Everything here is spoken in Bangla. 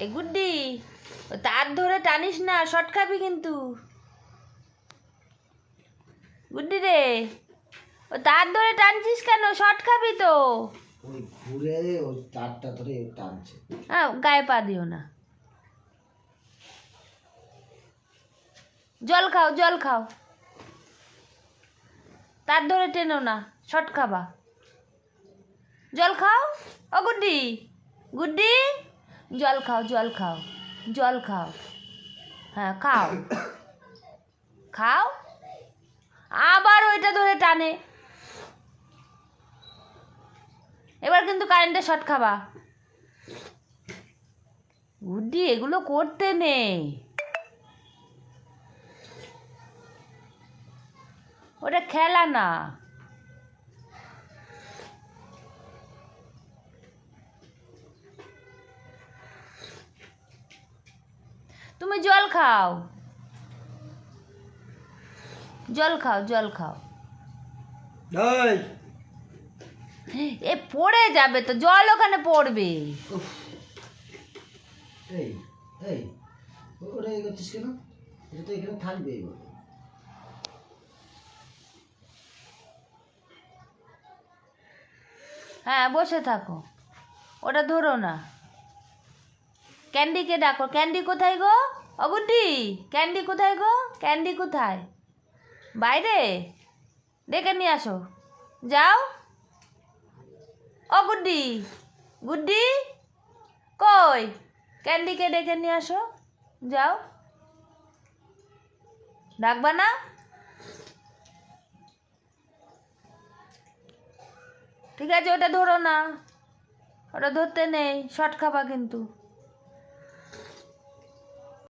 এ গুড্ডি, তার ধরে টানিস না, শর্ট খাবি কিন্তু। গুড্ডি রে, ও তার ধরে টানছিস কেন? শর্ট খাবি তো। ওই ঘুরে ওই তারটা ধরে টানছে। হ্যাঁ, গায়ে পা দিও না। জল খাও, জল খাও। তার ধরে টেনো না, শর্ট খাবা। জল খাও। ও গুড্ডি, গুড্ডি, জল খাও, জল খাও, জল খাও। হ্যাঁ, খাও, খাও। আবার ওইটা ধরে টানে। এবার কিন্তু কারেন্টে শর্ট খাবা। গুড্ডি, এগুলো করতে নেই। ওটা খেলা না। তুমি জল খাও, জল খাও, জল খাও। এ পড়ে যাবে তো, জল ওখানে পড়বে। এই এই ওটা এই করছিস কেন? এটা তো এখানে থাকবে। হ্যাঁ, বসে থাকো, ওটা ধরো না। ক্যান্ডিকে ডাকো। ক্যান্ডি কোথায় গো? ও গুড্ডি, ক্যান্ডি কোথায় গো? ক্যান্ডি কোথায়? বাইরে? ডেকে নিয়ে আসো, যাও। ও গুড্ডি, গুড্ডি কই? ক্যান্ডিকে ডেকে নিয়ে আসো, যাও। ডাকবা না? ঠিক আছে, ওটা ধরো না, ওটা ধরতে নেই, শর্ট খাবা কিন্তু।